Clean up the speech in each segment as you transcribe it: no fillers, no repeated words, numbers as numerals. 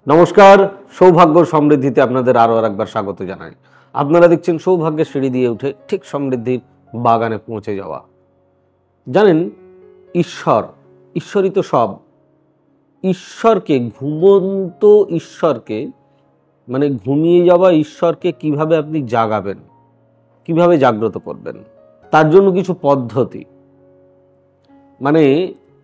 নমস্কার, সৌভাগ্য সমৃদ্ধিতে আপনাদের আরও একবার স্বাগত জানাই। আপনারা দেখছেন সৌভাগ্যের সিঁড়ি দিয়ে উঠে ঠিক সমৃদ্ধির বাগানে পৌঁছে যাওয়া। জানেন, ঈশ্বরই তো সব। ঈশ্বরকে, ঘুমন্ত ঈশ্বরকে, মানে ঘুমিয়ে যাওয়া ঈশ্বরকে কিভাবে আপনি জাগাবেন, কিভাবে জাগ্রত করবেন, তার জন্য কিছু পদ্ধতি। মানে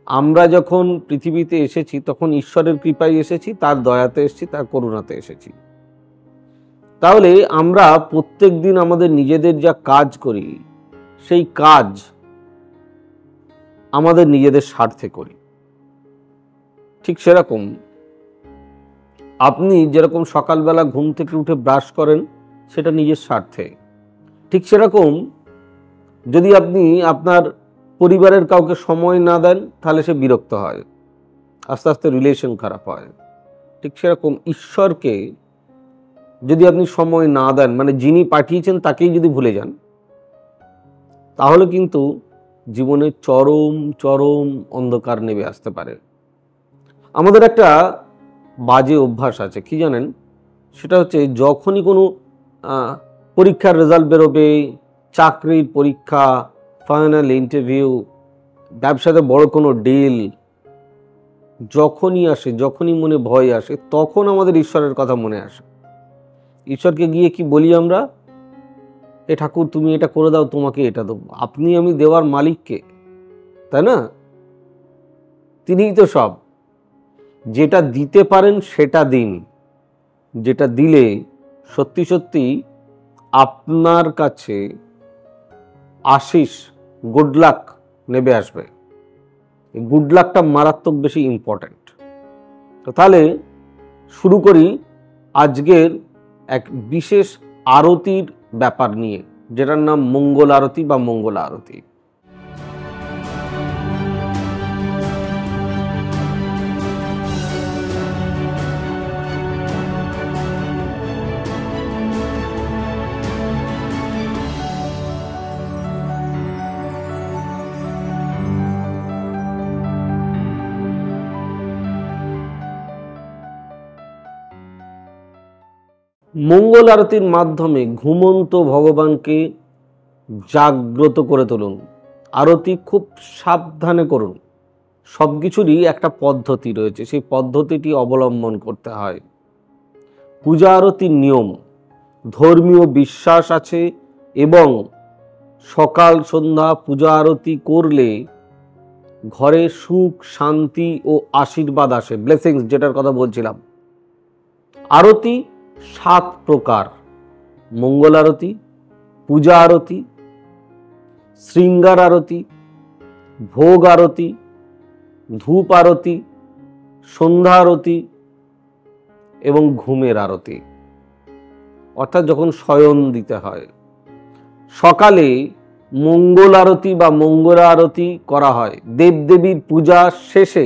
আমরা যখন পৃথিবীতে এসেছি তখন ঈশ্বরের কৃপায় এসেছি, তার দয়াতে এসেছি, তার করুণাতে এসেছি। তাহলে আমরা প্রত্যেক দিন আমাদের নিজেদের যা কাজ করি, সেই কাজ আমাদের নিজেদের স্বার্থে করি। ঠিক সেরকম আপনি যেরকম সকালবেলা ঘুম থেকে উঠে ব্রাশ করেন, সেটা নিজের স্বার্থে। ঠিক সেরকম যদি আপনি আপনার পরিবারের কাউকে সময় না দেন, তাহলে সে বিরক্ত হয়, আস্তে আস্তে রিলেশন খারাপ হয়। ঠিক সেরকম ঈশ্বরকে যদি আপনি সময় না দেন, মানে যিনি পাঠিয়েছেন তাকেই যদি ভুলে যান, তাহলে কিন্তু জীবনে চরম চরম অন্ধকার নেমে আসতে পারে। আমাদের একটা বাজে অভ্যাস আছে, কি জানেন? সেটা হচ্ছে যখনই কোনো পরীক্ষার রেজাল্ট বেরোবে, চাকরির পরীক্ষা, ফাইনাল ইন্টারভিউ, ব্যবসাতে বড় কোনো ডিল যখনই আসে, যখনই মনে ভয় আসে, তখন আমাদের ঈশ্বরের কথা মনে আসে। ঈশ্বরকে গিয়ে কি বলি আমরা? এ ঠাকুর, তুমি এটা করে দাও, তোমাকে এটা দেবো। আপনি আমি দেওয়ার মালিককে, তাই না? তিনিই তো সব। যেটা দিতে পারেন সেটা দিন, যেটা দিলে সত্যি সত্যি আপনার কাছে আশিস, গুড লাক নেমে আসবে। এই গুড লাকটা মারাত্মক বেশি ইম্পর্ট্যান্ট। তো তাহলে শুরু করি আজকের এক বিশেষ আরতির ব্যাপার নিয়ে, যেটার নাম মঙ্গল আরতি বা মঙ্গল আরতি। মঙ্গল আরতির মাধ্যমে ঘুমন্ত ভগবানকে জাগ্রত করে তুলুন। আরতি খুব সাবধানে করুন। সব কিছুরই একটা পদ্ধতি রয়েছে, সেই পদ্ধতিটি অবলম্বন করতে হয়। পূজা আরতির নিয়ম, ধর্মীয় বিশ্বাস আছে এবং সকাল সন্ধ্যা পূজা আরতি করলে ঘরে সুখ, শান্তি ও আশীর্বাদ আসে, ব্লেসিংস, যেটার কথা বলছিলাম। আরতি 7 প্রকার: মঙ্গল আরতি, পূজা আরতি, শৃঙ্গার আরতি, ভোগ আরতি, ধূপ আরতি, সন্ধ্যা আরতি এবং ঘুমের আরতি, অর্থাৎ যখন শয়ন দিতে হয়। সকালে মঙ্গল আরতি বা মঙ্গলা আরতি করা হয়। দেবদেবীর পূজা শেষে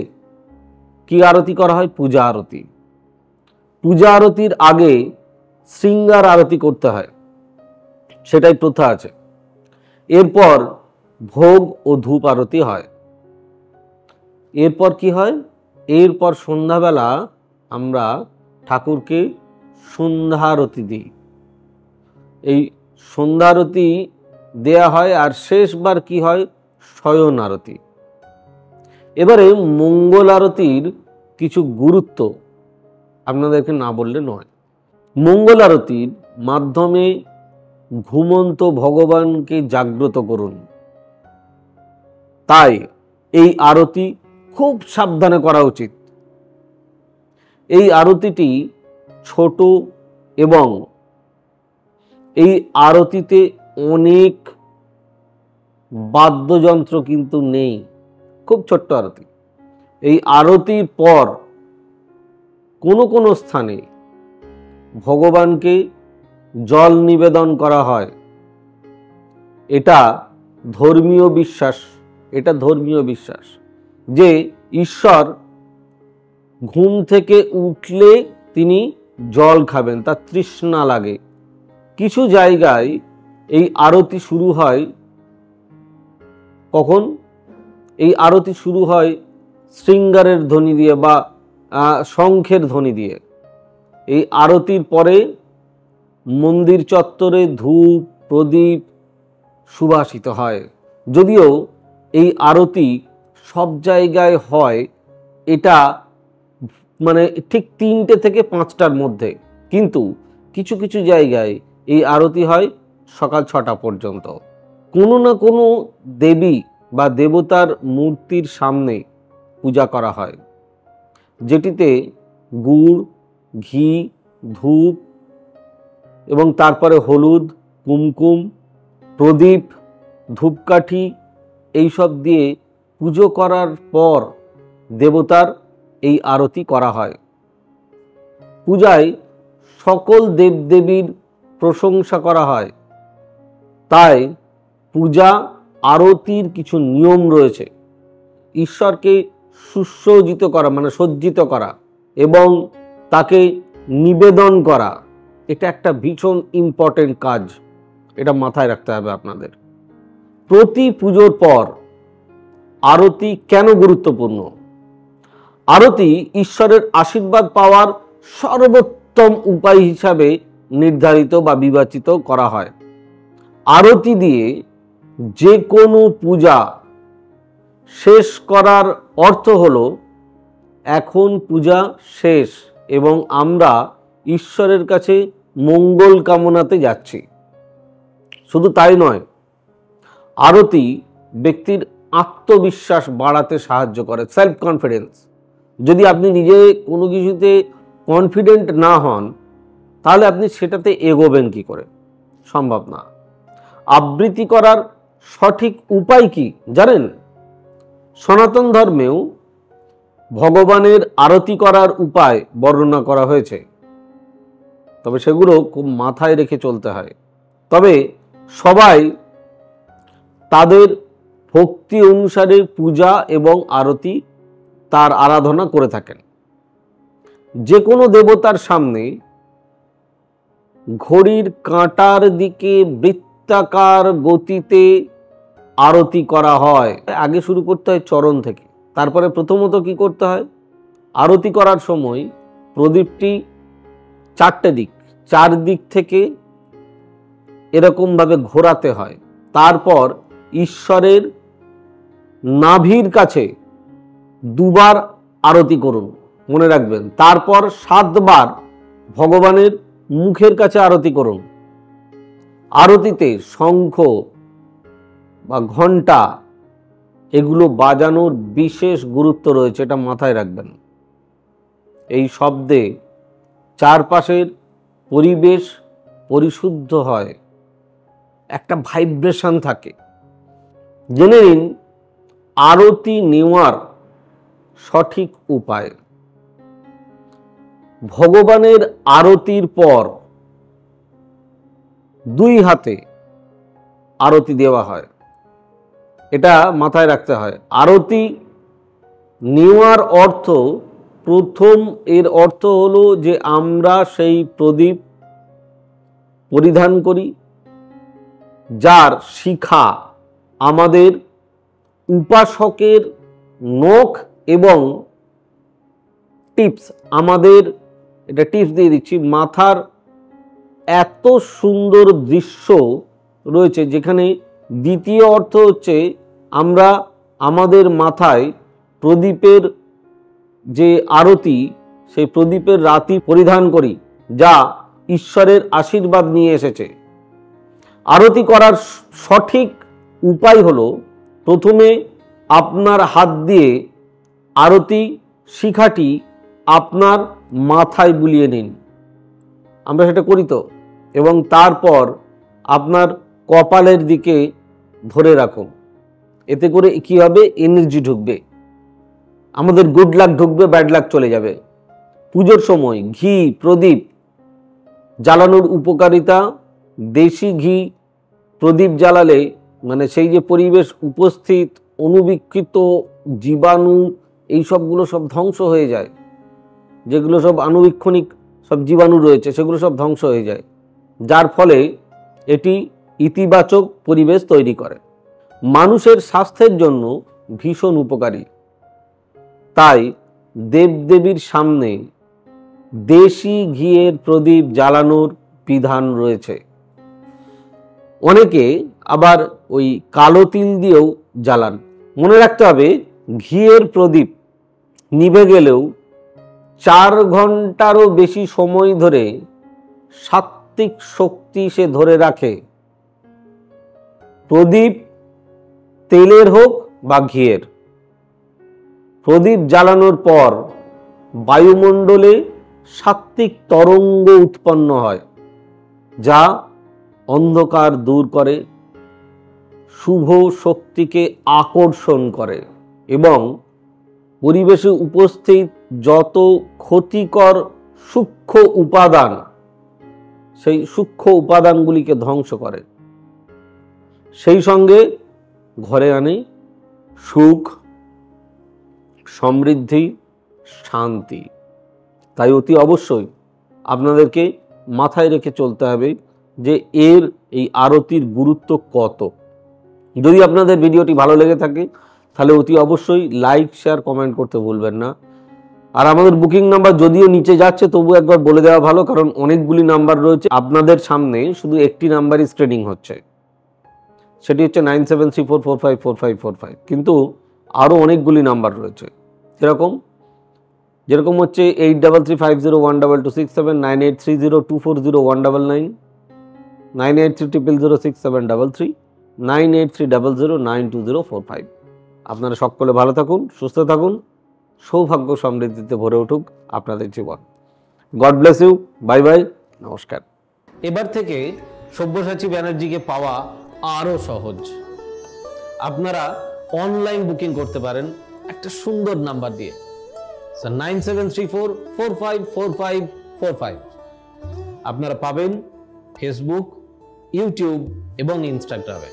কি আরতি করা হয়? পূজা আরতি। পূজা আরতির আগে শৃঙ্গার আরতি করতে হয়, সেটাই প্রথা আছে। এরপর ভোগ ও ধূপ আরতি হয়। এরপর কি হয়? এরপর সন্ধ্যাবেলা আমরা ঠাকুরকে সন্ধ্যারতি দিই। এই সন্ধ্যারতি দেয়া হয়। আর শেষবার কি হয়? শয়ন আরতি। এবারে মঙ্গল আরতির কিছু গুরুত্ব আপনাদেরকে না বললে নয়। মঙ্গল আরতির মাধ্যমে ঘুমন্ত ভগবানকে জাগ্রত করুন। তাই এই আরতি খুব সাবধানে করা উচিত। এই আরতিটি ছোট এবং এই আরতিতে অনেক বাদ্যযন্ত্র কিন্তু নেই, খুব ছোট্ট আরতি। এই আরতির পর কোনো কোনো স্থানে ভগবানকে জল নিবেদন করা হয়। এটা ধর্মীয় বিশ্বাস, যে ঈশ্বর ঘুম থেকে উঠলে তিনি জল খাবেন, তার তৃষ্ণা লাগে। কিছু জায়গায় এই আরতি শুরু হয় কখন? এই আরতি শুরু হয় শৃঙ্গারের ধ্বনি দিয়ে বা শঙ্খের ধ্বনি দিয়ে। এই আরতির পরে মন্দির চত্বরে ধূপ প্রদীপ সুবাসিত হয়। যদিও এই আরতি সব জায়গায় হয় এটা মানে ঠিক 3টে থেকে 5টার মধ্যে, কিন্তু কিছু কিছু জায়গায় এই আরতি হয় সকাল 6টা পর্যন্ত। কোনো না কোনো দেবী বা দেবতার মূর্তির সামনে পূজা করা হয়, যেটিতে গুড়, ঘি, ধূপ এবং তারপরে হলুদ, কুমকুম, প্রদীপ, ধূপকাঠি এইসব দিয়ে পুজো করার পর দেবতার এই আরতি করা হয়। পূজায় সকল দেবদেবীর প্রশংসা করা হয়, তাই পূজা আরতির কিছু নিয়ম রয়েছে। ঈশ্বরকে সুসজ্জিত করা মানে সজ্জিত করা এবং তাকে নিবেদন করা, এটা একটা ভীষণ ইম্পর্টেন্ট কাজ, এটা মাথায় রাখতে হবে আপনাদের। প্রতি পুজোর পর আরতি কেন গুরুত্বপূর্ণ? আরতি ঈশ্বরের আশীর্বাদ পাওয়ার সর্বোত্তম উপায় হিসাবে নির্ধারিত বা বিবেচিত করা হয়। আরতি দিয়ে যে কোনো পূজা শেষ করার অর্থ হলো এখন পূজা শেষ এবং আমরা ঈশ্বরের কাছে মঙ্গল কামনাতে যাচ্ছি। শুধু তাই নয়, আরতি ব্যক্তির আত্মবিশ্বাস বাড়াতে সাহায্য করে, সেলফ কনফিডেন্স। যদি আপনি নিজে কোনো কিছুতে কনফিডেন্ট না হন, তাহলে আপনি সেটাতে এগোবেন কি করে? সম্ভব না। আবৃত্তি করার সঠিক উপায় কি জানেন? সনাতন ধর্মেও ভগবানের আরতি করার উপায় বর্ণনা করা হয়েছে, তবে সেগুলো খুব মাথায় রেখে চলতে হয়। তবে সবাই তাদের ভক্তি অনুসারে পূজা এবং আরতি তার আরাধনা করে থাকেন। যে কোনো দেবতার সামনে ঘড়ির কাঁটার দিকে বৃত্তাকার গতিতে আরতি করা হয়। আগে শুরু করতে হয় চরণ থেকে, তারপরে প্রথমত কি করতে হয়, আরতি করার সময় প্রদীপটি 4টে দিক, 4 দিক থেকে এরকমভাবে ঘোরাতে হয়। তারপর ঈশ্বরের নাভির কাছে 2বার আরতি করুন, মনে রাখবেন। তারপর 7বার ভগবানের মুখের কাছে আরতি করুন। আরতিতে শঙ্খ বা ঘণ্টা এগুলো বাজানোর বিশেষ গুরুত্ব রয়েছে, এটা মাথায় রাখবেন। এই শব্দে চারপাশের পরিবেশ পরিশুদ্ধ হয়, একটা ভাইব্রেশন থাকে। জেনে নিন আরতি নেওয়ার সঠিক উপায়। ভগবানের আরতির পর 2 হাতে আরতি দেওয়া হয়, এটা মাথায় রাখতে হয়। আরতি নেওয়ার অর্থ, প্রথম এর অর্থ হলো যে আমরা সেই প্রদীপ পরিধান করি, যার শিখা আমাদের উপাসকের নখ এবং টিপস, আমাদের এটা টিপস দিয়ে দিচ্ছি, মাথার এত সুন্দর দৃশ্য রয়েছে, যেখানে দ্বিতীয় অর্থ হচ্ছে আমরা আমাদের মাথায় প্রদীপের যে আরতি, সেই প্রদীপের রাতি পরিধান করি, যা ঈশ্বরের আশীর্বাদ নিয়ে এসেছে। আরতি করার সঠিক উপায় হলো, প্রথমে আপনার হাত দিয়ে আরতি শিখাটি আপনার মাথায় বুলিয়ে নিন, আমরা সেটা করি তো, এবং তারপর আপনার কপালের দিকে ধরে রাখুন। এতে করে কি হবে, এনার্জি ঢুকবে, আমাদের গুড লাক ঢুকবে, ব্যাড লাক চলে যাবে। পুজোর সময় ঘি প্রদীপ জ্বালানোর উপকারিতা, দেশি ঘি প্রদীপ জ্বালালে মানে সেই যে পরিবেশ উপস্থিত অনুবিকৃত জীবাণু এই সবগুলো সব ধ্বংস হয়ে যায়, যেগুলো সব আণুবীক্ষণিক সব জীবাণু রয়েছে সেগুলো সব ধ্বংস হয়ে যায়, যার ফলে এটি ইতিবাচক পরিবেশ তৈরি করে। মানুষের স্বাস্থ্যের জন্য ভীষণ উপকারী, তাই দেবদেবীর সামনে দেশি ঘিয়ের প্রদীপ জ্বালানোর বিধান রয়েছে। অনেকে আবার ওই কালো তিল দিয়েও জ্বালান। মনে রাখতে হবে, ঘিয়ের প্রদীপ নিভে গেলেও 4 ঘন্টারও বেশি সময় ধরে সাত্ত্বিক শক্তি সে ধরে রাখে। প্রদীপ তেলের হোক বা ঘিয়ের, প্রদীপ জ্বালানোর পর বায়ুমণ্ডলে সাত্ত্বিক তরঙ্গ উৎপন্ন হয়, যা অন্ধকার দূর করে, শুভ শক্তিকে আকর্ষণ করে এবং পরিবেশে উপস্থিত যত ক্ষতিকর সূক্ষ্ম উপাদান, সেই সূক্ষ্ম উপাদানগুলিকে ধ্বংস করে। সেই সঙ্গে ঘরে আনে সুখ, সমৃদ্ধি, শান্তি। তাই অতি অবশ্যই আপনাদেরকে মাথায় রেখে চলতে হবে যে এর এই আরতির গুরুত্ব কত। যদি আপনাদের ভিডিওটি ভালো লেগে থাকে তাহলে অতি অবশ্যই লাইক, শেয়ার, কমেন্ট করতে ভুলবেন না। আর আমাদের বুকিং নাম্বার যদিও নিচে যাচ্ছে, তবু একবার বলে দেওয়া ভালো, কারণ অনেকগুলি নাম্বার রয়েছে। আপনাদের সামনে শুধু একটি নাম্বারই স্ক্রিনিং হচ্ছে, সেটি হচ্ছে 9734454545, কিন্তু আরও অনেকগুলি নাম্বার রয়েছে। যেরকম হচ্ছে 8335012267, 9830240199, 9830067733, 9830092045। আপনারা সকলে ভালো থাকুন, সুস্থ থাকুন, সৌভাগ্য সমৃদ্ধিতে ভরে উঠুক আপনাদের জীবন। God bless you. Bye bye, নমস্কার। এবার থেকে সব্যসাচী ব্যানার্জিকে পাওয়া আরও সহজ। আপনারা অনলাইন বুকিং করতে পারেন একটা সুন্দর নাম্বার দিয়ে, 9734454545। আপনারা পাবেন ফেসবুক, ইউটিউব এবং ইনস্টাগ্রামে।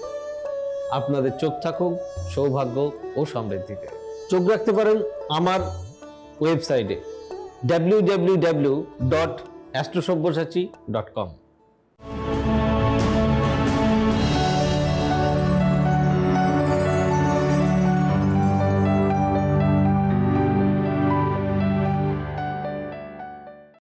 আপনাদের চোখ থাকুক সৌভাগ্য ও সমৃদ্ধিতে। চোখ রাখতে পারেন আমার ওয়েবসাইটে www.astrosabbyasachi.com।